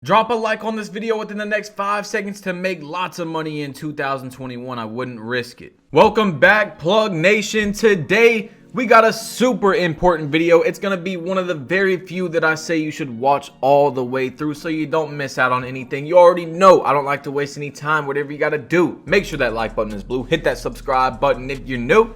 Drop a like on this video within the next 5 seconds to make lots of money in 2021. I wouldn't risk it. Welcome back, Plug Nation. Today, we got a super important video. It's going to be one of the very few that I say you should watch all the way through so you don't miss out on anything. You already know I don't like to waste any time. Whatever you got to do, make sure that like button is blue. Hit that subscribe button if you're new.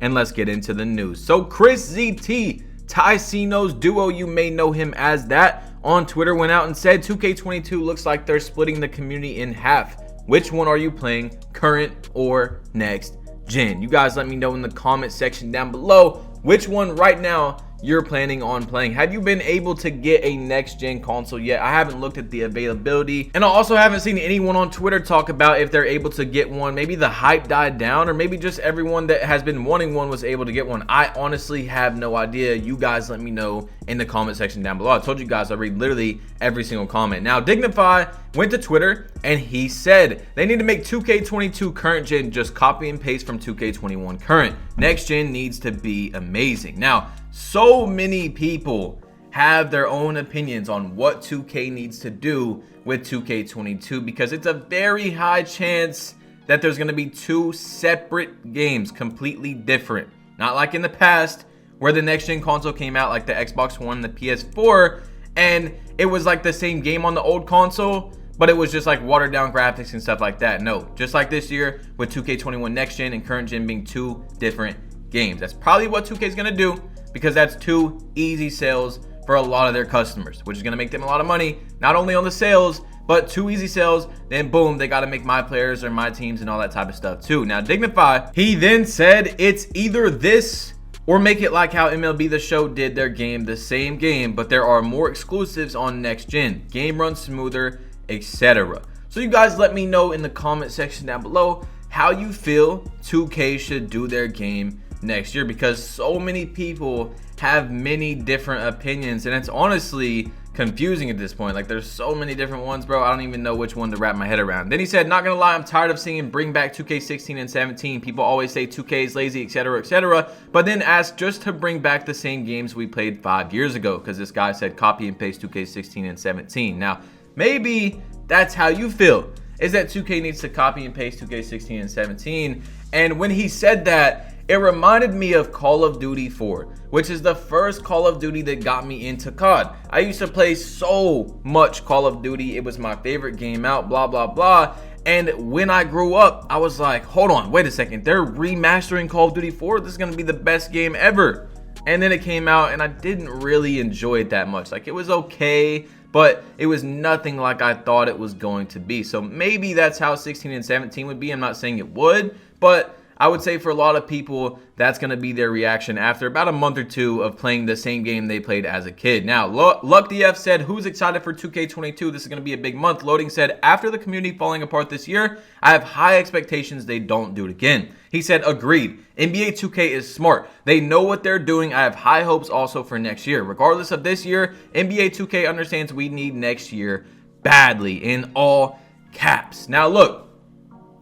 And let's get into the news. So Chris ZT, Tyceno's duo, you may know him as that, on Twitter went out and said 2K22 looks like they're splitting the community in half. Which one are you playing, current or next gen? You guys let me know in the comment section down below which one right now you're planning on playing. Have you been able to get a next gen console yet? I haven't looked at the availability, and I also haven't seen anyone on Twitter talk about if they're able to get one. Maybe the hype died down, or maybe just everyone that has been wanting one was able to get one. I honestly have no idea. You guys let me know in the comment section down below. I told you guys I read literally every single comment. Now Dignify went to Twitter and he said they need to make 2K22 current gen, just copy and paste from 2K21 current. Next gen needs to be amazing. Now, so many people have their own opinions on what 2K needs to do with 2K22 because it's a very high chance that there's going to be two separate games, completely different. Not like in the past where the next gen console came out, like the Xbox One, the PS4, and it was like the same game on the old console, but it was just like watered down graphics and stuff like that. No, just like this year with 2K21 next gen and current gen being two different games. That's probably what 2K is going to do, because that's two easy sales for a lot of their customers, which is going to make them a lot of money, not only on the sales, but two easy sales. Then boom, they got to make my players or my teams and all that type of stuff too. Now Dignify, he then said it's either this or make it like how MLB The Show did their game, the same game, but there are more exclusives on next gen, game runs smoother, etc. So you guys let me know in the comment section down below how you feel 2K should do their game next year, because so many people have many different opinions and it's honestly confusing at this point. Like, there's so many different ones, bro. I don't even know which one to wrap my head around. Then he said, not gonna lie, I'm tired of seeing bring back 2K16 and 17. People always say 2K is lazy, etc, etc, but then ask just to bring back the same games we played 5 years ago, because this guy said copy and paste 2K16 and 17. Now maybe that's how you feel, is that 2K needs to copy and paste 2K16 and 17. And when he said that, it reminded me of Call of Duty 4, which is the first Call of Duty that got me into COD. I used to play so much Call of Duty. It was my favorite game out, blah, blah, blah. And when I grew up, I was like, hold on, wait a second. They're remastering Call of Duty 4. This is going to be the best game ever. And then it came out and I didn't really enjoy it that much. Like, it was okay, but it was nothing like I thought it was going to be. So maybe that's how 16 and 17 would be. I'm not saying it would, but I would say for a lot of people, that's going to be their reaction after about a month or two of playing the same game they played as a kid. Now, LuckDF said, who's excited for 2K22? This is going to be a big month. Loading said, after the community falling apart this year, I have high expectations they don't do it again. He said, agreed. NBA 2K is smart. They know what they're doing. I have high hopes also for next year. Regardless of this year, NBA 2K understands we need next year badly, in all caps. Now, look,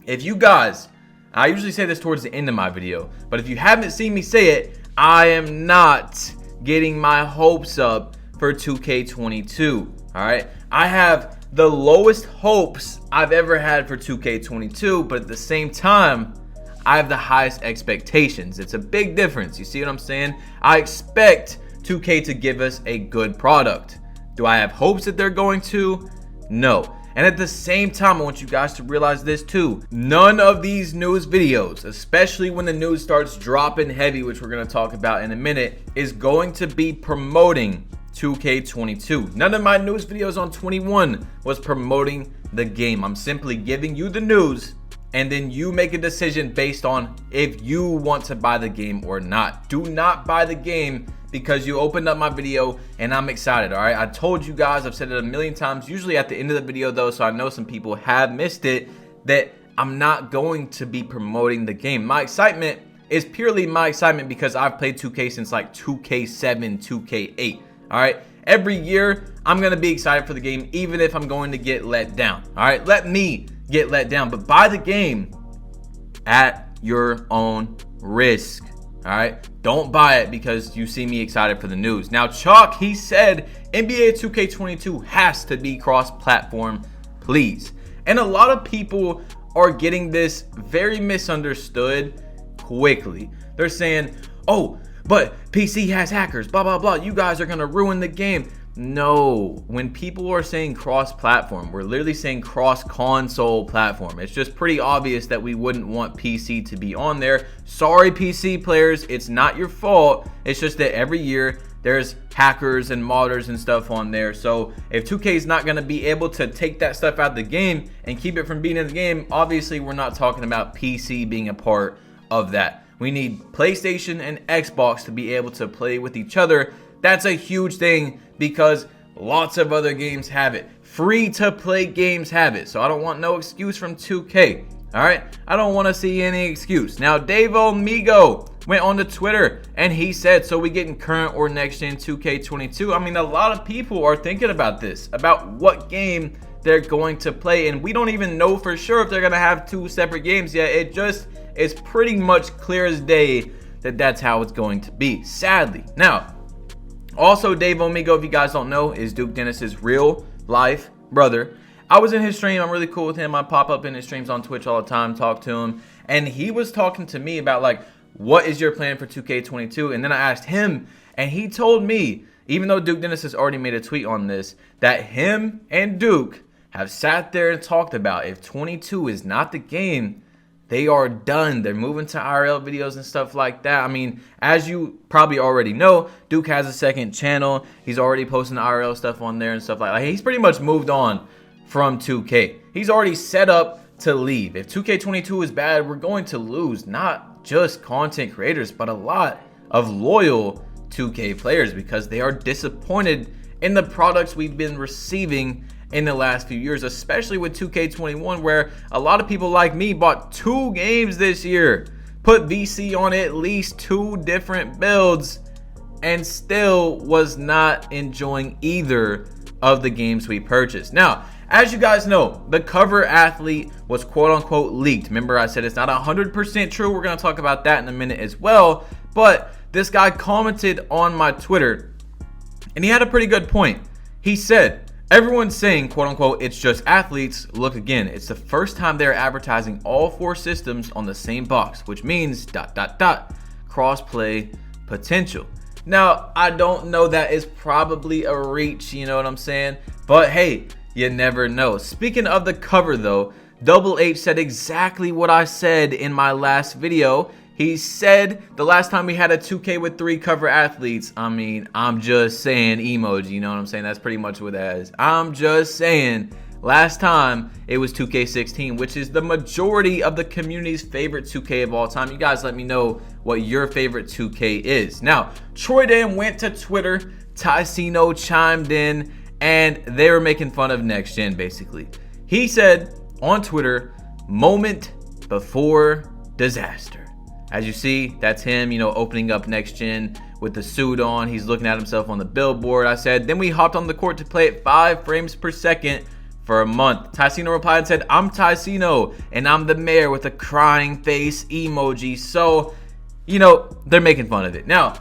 if you guys, I usually say this towards the end of my video, but if you haven't seen me say it, I am not getting my hopes up for 2K22, all right? I have the lowest hopes I've ever had for 2K22, but at the same time, I have the highest expectations. It's a big difference. You see what I'm saying? I expect 2K to give us a good product. Do I have hopes that they're going to? No. And at the same time, I want you guys to realize this too. None of these news videos, especially when the news starts dropping heavy, which we're going to talk about in a minute, is going to be promoting 2K22. None of my news videos on 21 was promoting the game. I'm simply giving you the news, and then you make a decision based on if you want to buy the game or not. Do not buy the game because you opened up my video and I'm excited, all right? I told you guys, I've said it a million times, usually at the end of the video though, so I know some people have missed it, that I'm not going to be promoting the game. My excitement is purely my excitement because I've played 2K since like 2K7, 2K8, all right? Every year, I'm gonna be excited for the game, even if I'm going to get let down, all right? Let me get let down, but buy the game at your own risk. All right, don't buy it because you see me excited for the news. Now, Chalk, he said NBA 2K22 has to be cross-platform, please. And a lot of people are getting this very misunderstood quickly. They're saying, oh, but PC has hackers, blah, blah, blah. You guys are going to ruin the game. No, when people are saying cross-platform, we're literally saying cross-console platform. It's just pretty obvious that we wouldn't want PC to be on there. Sorry, PC players, it's not your fault. It's just that every year there's hackers and modders and stuff on there. So if 2K is not going to be able to take that stuff out of the game and keep it from being in the game, obviously we're not talking about PC being a part of that. We need PlayStation and Xbox to be able to play with each other. That's a huge thing because lots of other games have it. Free to play games have it. So I don't want no excuse from 2K. All right, I don't want to see any excuse. Now, Dave Omigo went on to Twitter and he said, so we getting current or next gen 2K22? I mean, a lot of people are thinking about this, about what game they're going to play, and we don't even know for sure if they're going to have two separate games yet. It just is pretty much clear as day that that's how it's going to be, sadly. Now, also, Dave Omigo, if you guys don't know, is Duke Dennis's real life brother. I was in his stream. I'm really cool with him. I pop up in his streams on Twitch all the time, talk to him. And he was talking to me about, like, what is your plan for 2K22? And then I asked him, and he told me, even though Duke Dennis has already made a tweet on this, that him and Duke have sat there and talked about if 22 is not the game, they are done. They're moving to IRL videos and stuff like that. I mean, as you probably already know, Duke has a second channel. He's already posting IRL stuff on there and stuff like that. He's pretty much moved on from 2K. He's already set up to leave. If 2K22 is bad, we're going to lose not just content creators, but a lot of loyal 2K players because they are disappointed in the products we've been receiving in the last few years, especially with 2K21, where a lot of people like me bought 2 games this year, put VC on at least 2 different builds, and still was not enjoying either of the games we purchased. Now, as you guys know, the cover athlete was quote-unquote leaked. Remember, I said it's not 100% true. We're going to talk about that in a minute as well. But this guy commented on my Twitter, and he had a pretty good point. He said, everyone's saying, quote-unquote, it's just athletes. Look again. It's the first time they're advertising all 4 systems on the same box, which means ... cross-play potential. Now, I don't know, that is probably a reach, you know what I'm saying? But hey, you never know. Speaking of the cover though, Double H said exactly what I said in my last video. He said the last time we had a 2K with 3 cover athletes, I mean, I'm just saying emoji, you know what I'm saying? That's pretty much what that is. I'm just saying last time it was 2K16, which is the majority of the community's favorite 2K of all time. You guys let me know what your favorite 2K is. Now, Troy Dan went to Twitter, Tycino chimed in, and they were making fun of next gen basically. He said on Twitter, moment before disaster. As you see, that's him, you know, opening up next gen with the suit on. He's looking at himself on the billboard. I said, then we hopped on the court to play at 5 frames per second for a month. Tycino replied and said, I'm Tycino and I'm the mayor with a crying face emoji. So, you know, they're making fun of it. Now,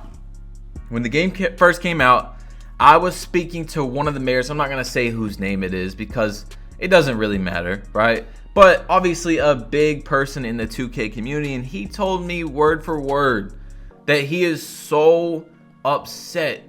when the game first came out, I was speaking to one of the mayors. I'm not going to say whose name it is because it doesn't really matter, right? But obviously a big person in the 2K community, and he told me word for word that he is so upset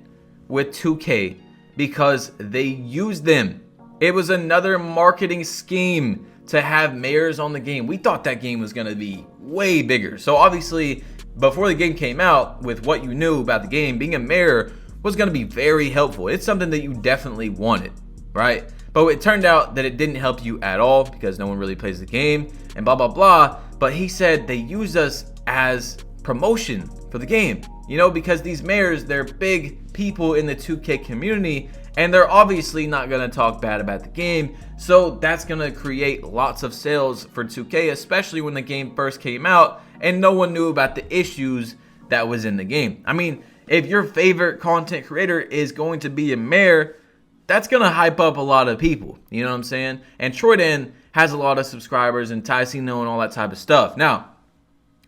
with 2K because they used them. It was another marketing scheme to have mayors on the game. We thought that game was going to be way bigger. So obviously, before the game came out, with what you knew about the game, being a mayor was going to be very helpful. It's something that you definitely wanted, right? But it turned out that it didn't help you at all because no one really plays the game and blah, blah, blah. But he said they used us as promotion for the game, you know, because these mayors, they're big people in the 2K community and they're obviously not going to talk bad about the game. So that's going to create lots of sales for 2K, especially when the game first came out and no one knew about the issues that was in the game. I mean, if your favorite content creator is going to be a mayor, that's going to hype up a lot of people. You know what I'm saying? And Troy Dan has a lot of subscribers and Tycino and all that type of stuff. Now,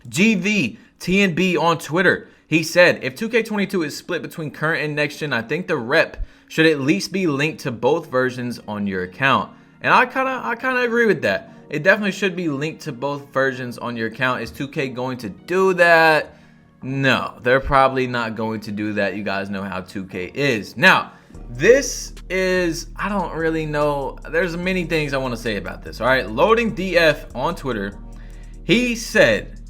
GV TNB on Twitter, he said, if 2K22 is split between current and next gen, I think the rep should at least be linked to both versions on your account. And I kind of agree with that. It definitely should be linked to both versions on your account. Is 2K going to do that? No, they're probably not going to do that. You guys know how 2K is. Now, this is, I don't really know. There's many things I want to say about this. All right, Loading DF on Twitter, he said,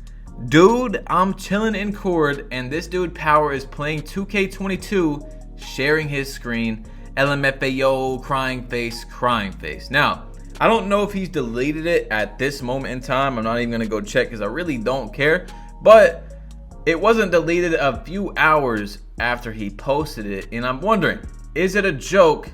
dude, I'm chilling in Cord and this dude Power is playing 2K22, sharing his screen. LMFAO, crying face. Now, I don't know if he's deleted it at this moment in time. I'm not even gonna go check because I really don't care. But it wasn't deleted a few hours after he posted it. And I'm wondering, is it a joke?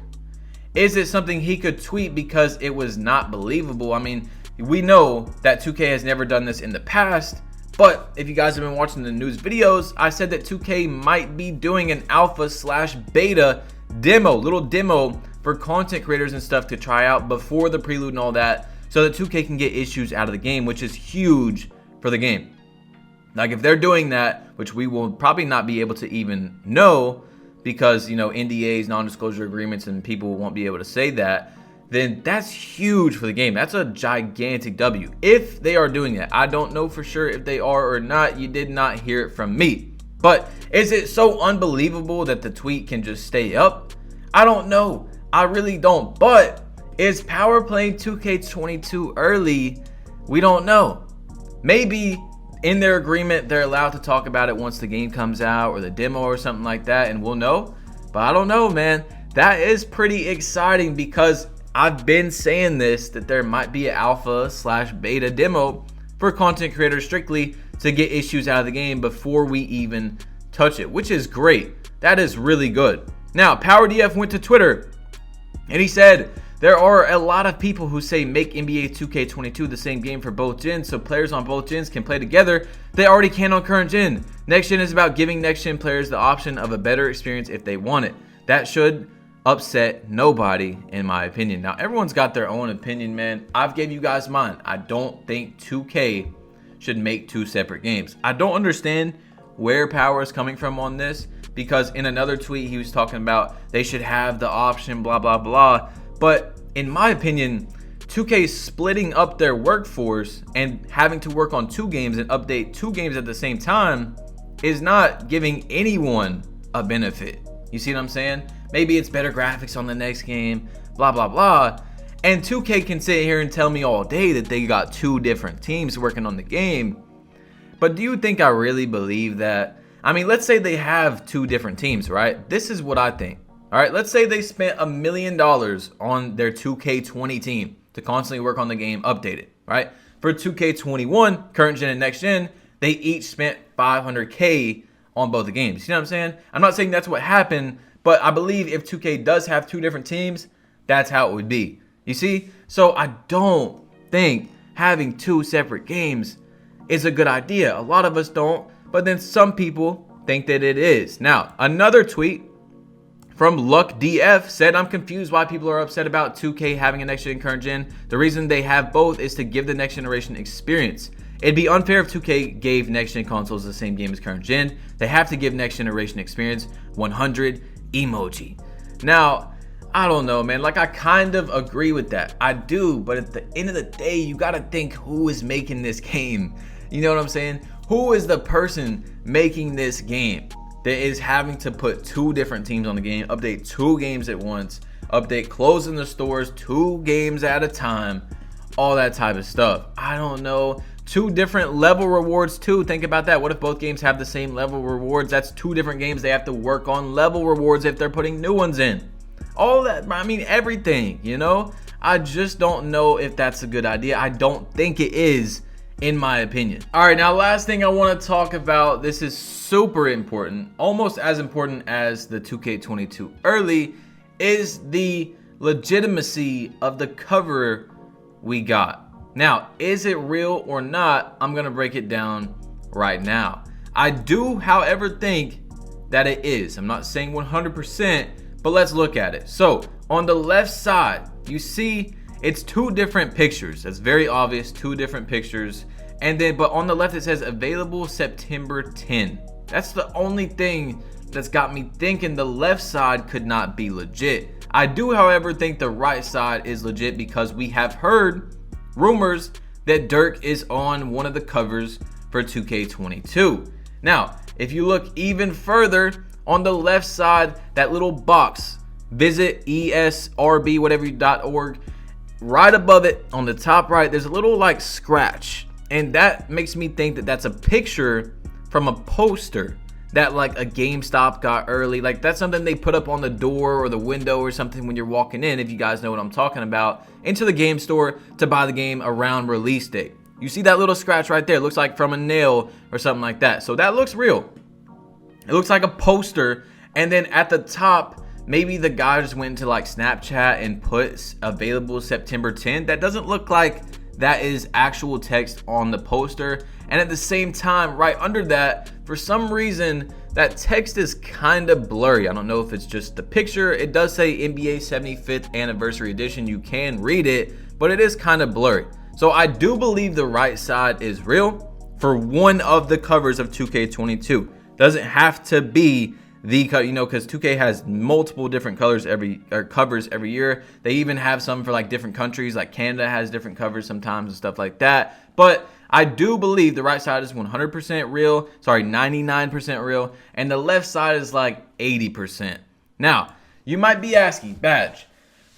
Is it something he could tweet because it was not believable? I mean, we know that 2K has never done this in the past. But if you guys have been watching the news videos, I said that 2K might be doing an alpha/beta little demo for content creators and stuff to try out before the prelude and all that, so that 2K can get issues out of the game, which is huge for the game. Like, if they're doing that, which we will probably not be able to even know because, you know, NDAs, non-disclosure agreements, and people won't be able to say that, then that's huge for the game. That's a gigantic W if they are doing that. I don't know for sure if they are or not. You did not hear it from me. But is it so unbelievable that the tweet can just stay up? I don't know. I really don't. But is Power playing 2K22 early? We don't know. Maybe in their agreement, they're allowed to talk about it once the game comes out or the demo or something like that, and we'll know. But I don't know, man. That is pretty exciting because I've been saying this, that there might be an alpha/beta demo for content creators strictly to get issues out of the game before we even touch it, which is great. That is really good. Now, PowerDF went to Twitter and he said, there are a lot of people who say make NBA 2K22 the same game for both gens so players on both gens can play together. They already can on current gen. Next gen is about giving next gen players the option of a better experience if they want it. That should upset nobody, in my opinion. Now, everyone's got their own opinion, man. I've gave you guys mine. I don't think 2K should make two separate games. I don't understand where Power is coming from on this, because in another tweet he was talking about they should have the option, blah blah blah. But in my opinion, 2K splitting up their workforce and having to work on two games and update two games at the same time is not giving anyone a benefit. You see what I'm saying? Maybe it's better graphics on the next game, blah blah blah. And 2K can sit here and tell me all day that they got two different teams working on the game. But do you think I really believe that? I mean, let's say they have two different teams, right? This is what I think. All right, let's say they spent $1 million on their 2K20 team to constantly work on the game, update it, right? For 2K21, current gen and next gen, they each spent $500K on both the games. You know what I'm saying? I'm not saying that's what happened, but I believe if 2K does have two different teams, that's how it would be. You see? So I don't think having two separate games is a good idea. A lot of us don't, but then some people think that it is. Now, another tweet from LuckDF said, I'm confused why people are upset about 2K having a next gen and current gen. The reason they have both is to give the next generation experience. It'd be unfair if 2K gave next gen consoles the same game as current gen. They have to give next generation experience. 100 emoji. Now, I don't know, man. Like, I kind of agree with that. I do, but at the end of the day, you gotta think who is making this game. You know what I'm saying? Who is the person making this game that is having to put two different teams on the game, update two games at once, update closing the stores 2 games at a time, all that type of stuff? I don't know. 2 different level rewards too. Think about that. What if both games have the same level rewards? That's 2 different games. They have to work on level rewards if they're putting new ones in. All that, I mean, everything, you know? I just don't know if that's a good idea. I don't think it is, in my opinion. All right, now last thing I want to talk about, this is super important, almost as important as the 2K22 early, is the legitimacy of the cover we got. Now, is it real or not? I'm gonna break it down right now. I do, however, think that it is. I'm not saying 100%, but let's look at it. So on the left side, you see it's 2 different pictures. That's very obvious, 2 different pictures. And then, but on the left it says available September 10. That's the only thing that's got me thinking the left side could not be legit. I do, however, think the right side is legit because we have heard rumors that Dirk is on one of the covers for 2K22. Now, if you look even further on the left side, that little box, visit ESRB, whatever.org, right above it on the top right, there's a little like scratch. And that makes me think that that's a picture from a poster that like a GameStop got early. Like that's something they put up on the door or the window or something when you're walking in, if you guys know what I'm talking about, into the game store to buy the game around release date. You see that little scratch right there? It looks like from a nail or something like that. So that looks real. It looks like a poster. And then at the top, maybe the guy just went into like Snapchat and put available September 10. That doesn't look like that is actual text on the poster. And at the same time, right under that, for some reason, that text is kind of blurry. I don't know if it's just the picture. It does say NBA 75th Anniversary Edition. You can read it, but it is kind of blurry. So I do believe the right side is real for one of the covers of 2K22. Doesn't have to be the, because 2K has multiple different covers every year. They even have some for like different countries, like Canada has different covers sometimes and stuff like that. But I do believe the right side is 100% real, 99% real, and the left side is like 80%. Now, you might be asking, Badge,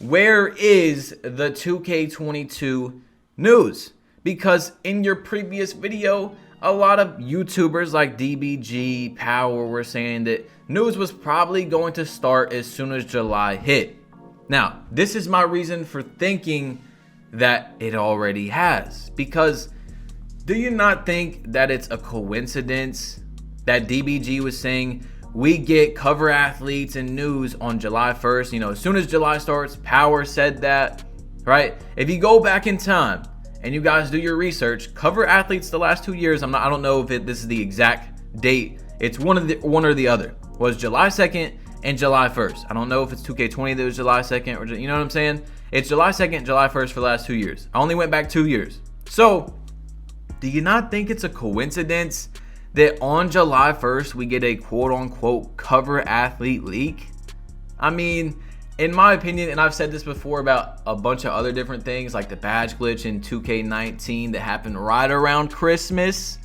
where is the 2K22 news? Because in your previous video, a lot of YouTubers like DBG, Power were saying that news was probably going to start as soon as July hit. Now, this is my reason for thinking that it already has. Because do you not think that it's a coincidence that DBG was saying we get cover athletes and news on July 1st? As soon as July starts, Power said that, right? If you go back in time and you guys do your research, cover athletes the last 2 years, I don't know if this is the exact date. It's one or the other. Was July 2nd and July 1st. I don't know if it's 2K20 that was July 2nd or, you know what I'm saying? It's July 2nd, July 1st for the last 2 years. I only went back 2 years. So, do you not think it's a coincidence that on July 1st we get a quote-unquote cover athlete leak? I mean, in my opinion, and I've said this before about a bunch of other different things, like the badge glitch in 2K19 that happened right around Christmas,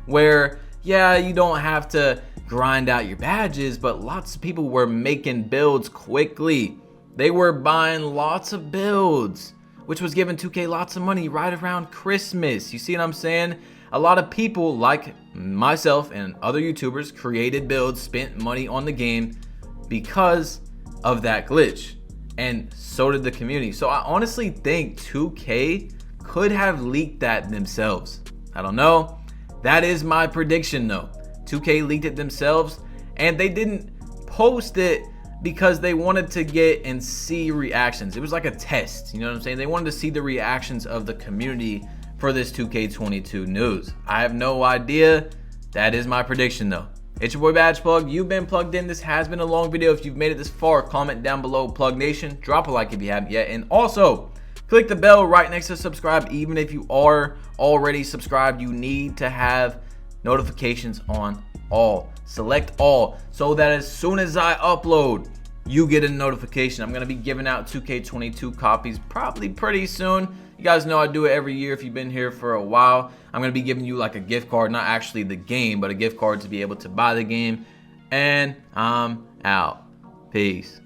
where, yeah, you don't have to grind out your badges, but lots of people were making builds quickly. They were buying lots of builds, which was giving 2K lots of money right around Christmas. You see what I'm saying? A lot of people like myself and other YouTubers created builds, spent money on the game because of that glitch. And so did the community. So I honestly think 2K could have leaked that themselves. I don't know. That is my prediction though. 2K leaked it themselves, and they didn't post it because they wanted to get and see reactions. It was like a test, you know what I'm saying? They wanted to see the reactions of the community for this 2K22 news. I have no idea. That is my prediction though. It's your boy Badge Plug. You've been plugged in. This has been a long video. If you've made it this far, comment down below, Plug Nation. Drop a like if you haven't yet. And also, click the bell right next to subscribe. Even if you are already subscribed, you need to have notifications on all. Select all so that as soon as I upload, you get a notification. I'm going to be giving out 2K22 copies probably pretty soon. You guys know I do it every year if you've been here for a while. I'm going to be giving you like a gift card, not actually the game, but a gift card to be able to buy the game. And I'm out. Peace.